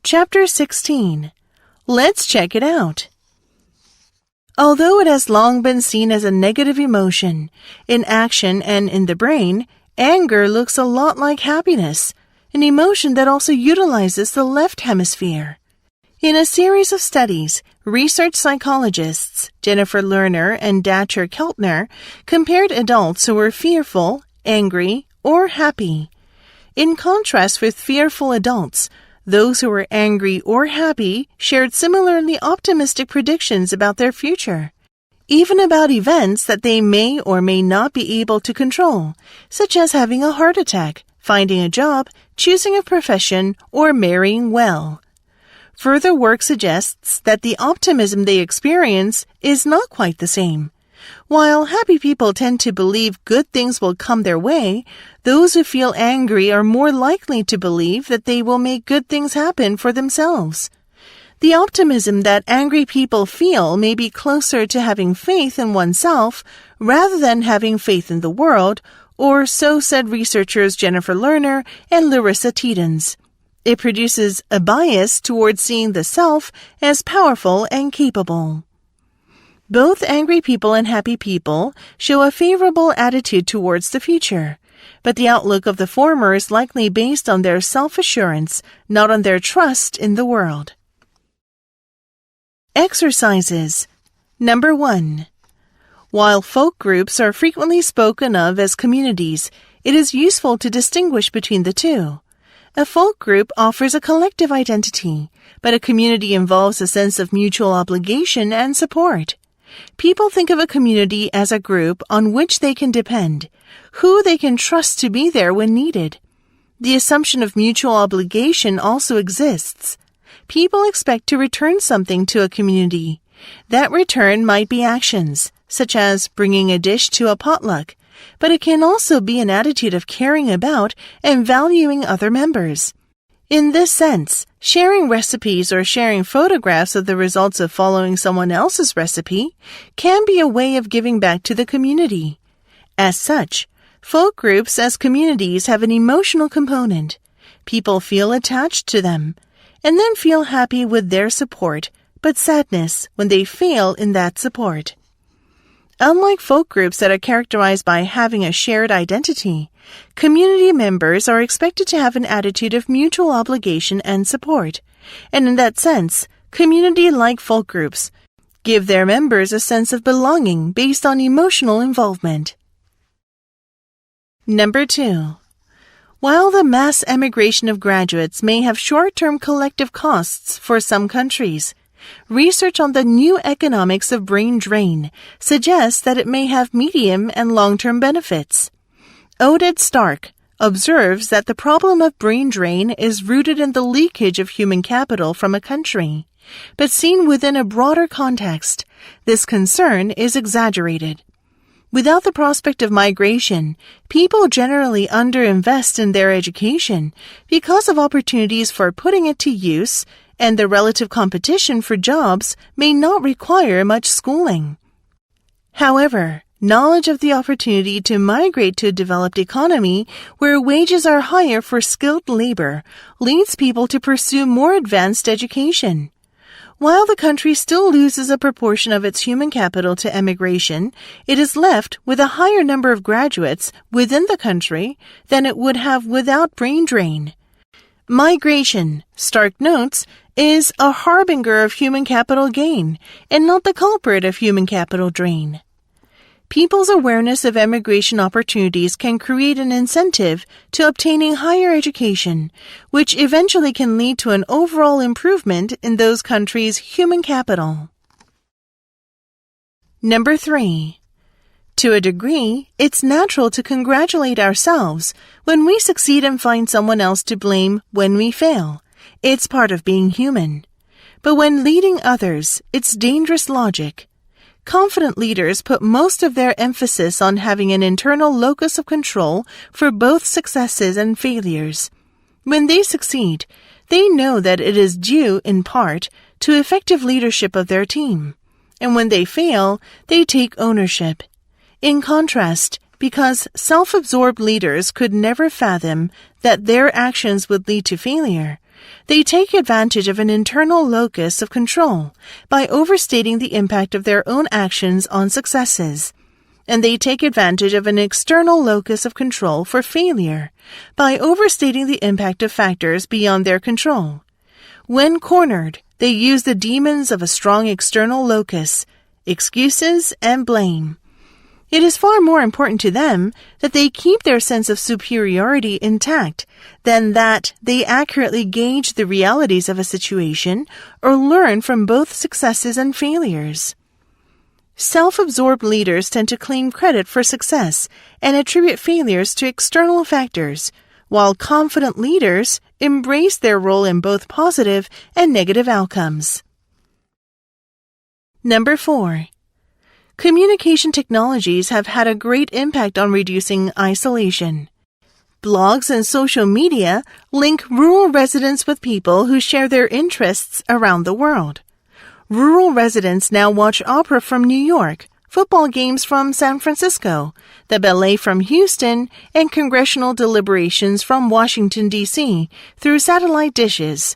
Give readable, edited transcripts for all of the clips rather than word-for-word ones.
Chapter 16. Let's check it out. Although it has long been seen as a negative emotion, in action and in the brain, anger looks a lot like happiness, an emotion that also utilizes the left hemisphere. In a series of studies, research psychologists Jennifer Lerner and Dacher Keltner compared adults who were fearful, angry, or happy. In contrast with fearful adults, those who were angry or happy shared similarly optimistic predictions about their future, even about events that they may or may not be able to control, such as having a heart attack, finding a job, choosing a profession, or marrying well. Further work suggests that the optimism they experience is not quite the same. While happy people tend to believe good things will come their way, those who feel angry are more likely to believe that they will make good things happen for themselves. The optimism that angry people feel may be closer to having faith in oneself rather than having faith in the world, or so said researchers Jennifer Lerner and Larissa Tiedens. It produces a bias towards seeing the self as powerful and capable. Both angry people and happy people show a favorable attitude towards the future, but the outlook of the former is likely based on their self-assurance, not on their trust in the world. Exercises. Number 1. While folk groups are frequently spoken of as communities, it is useful to distinguish between the two. A folk group offers a collective identity, but a community involves a sense of mutual obligation and support. People think of a community as a group on which they can depend, who they can trust to be there when needed. The assumption of mutual obligation also exists. People expect to return something to a community. That return might be actions, such as bringing a dish to a potluck, but it can also be an attitude of caring about and valuing other members. In this sense, sharing recipes or sharing photographs of the results of following someone else's recipe can be a way of giving back to the community. As such, folk groups as communities have an emotional component. People feel attached to them, and then feel happy with their support, but sadness when they fail in that support. Unlike folk groups that are characterized by having a shared identity, community members are expected to have an attitude of mutual obligation and support, and in that sense, community-like folk groups give their members a sense of belonging based on emotional involvement. Number 2. While the mass emigration of graduates may have short-term collective costs for some countries, research on the new economics of brain drain suggests that it may have medium and long-term benefits. Oded Stark observes that the problem of brain drain is rooted in the leakage of human capital from a country, but seen within a broader context, this concern is exaggerated. Without the prospect of migration, people generally underinvest in their education because of opportunities for putting it to use, and the relative competition for jobs may not require much schooling. However, knowledge of the opportunity to migrate to a developed economy where wages are higher for skilled labor leads people to pursue more advanced education. While the country still loses a proportion of its human capital to emigration, it is left with a higher number of graduates within the country than it would have without brain drain. Migration, Stark notes, is a harbinger of human capital gain and not the culprit of human capital drain. People's awareness of emigration opportunities can create an incentive to obtaining higher education, which eventually can lead to an overall improvement in those countries' human capital. Number 3. To a degree, it's natural to congratulate ourselves when we succeed and find someone else to blame when we fail. It's part of being human. But when leading others, it's dangerous logic. Confident leaders put most of their emphasis on having an internal locus of control for both successes and failures. When they succeed, they know that it is due, in part, to effective leadership of their team. And when they fail, they take ownership. In contrast, because self-absorbed leaders could never fathom that their actions would lead to failure, They take advantage of an internal locus of control by overstating the impact of their own actions on successes. And they take advantage of an external locus of control for failure by overstating the impact of factors beyond their control. When cornered, they use the demons of a strong external locus, excuses and blame. It is far more important to them that they keep their sense of superiority intact than that they accurately gauge the realities of a situation or learn from both successes and failures. Self-absorbed leaders tend to claim credit for success and attribute failures to external factors, while confident leaders embrace their role in both positive and negative outcomes. Number 4. Communication technologies have had a great impact on reducing isolation. Blogs and social media link rural residents with people who share their interests around the world. Rural residents now watch opera from New York, football games from San Francisco, the ballet from Houston, and congressional deliberations from Washington, D.C. through satellite dishes.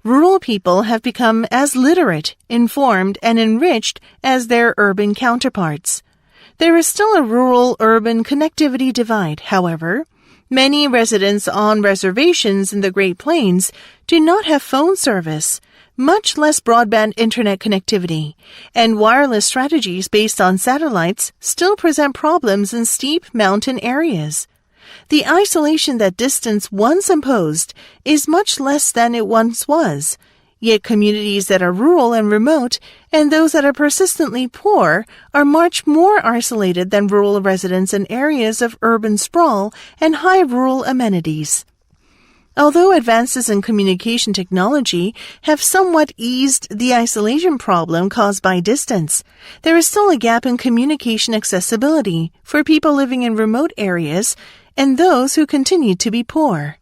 Rural people have become as literate, informed, and enriched as their urban counterparts. There is still a rural-urban connectivity divide, however. Many residents on reservations in the Great Plains do not have phone service, much less broadband internet connectivity, and wireless strategies based on satellites still present problems in steep mountain areas. The isolation that distance once imposed is much less than it once was, yet communities that are rural and remote and those that are persistently poor are much more isolated than rural residents in areas of urban sprawl and high rural amenities. Although advances in communication technology have somewhat eased the isolation problem caused by distance, there is still a gap in communication accessibility for people living in remote areas and those who continue to be poor.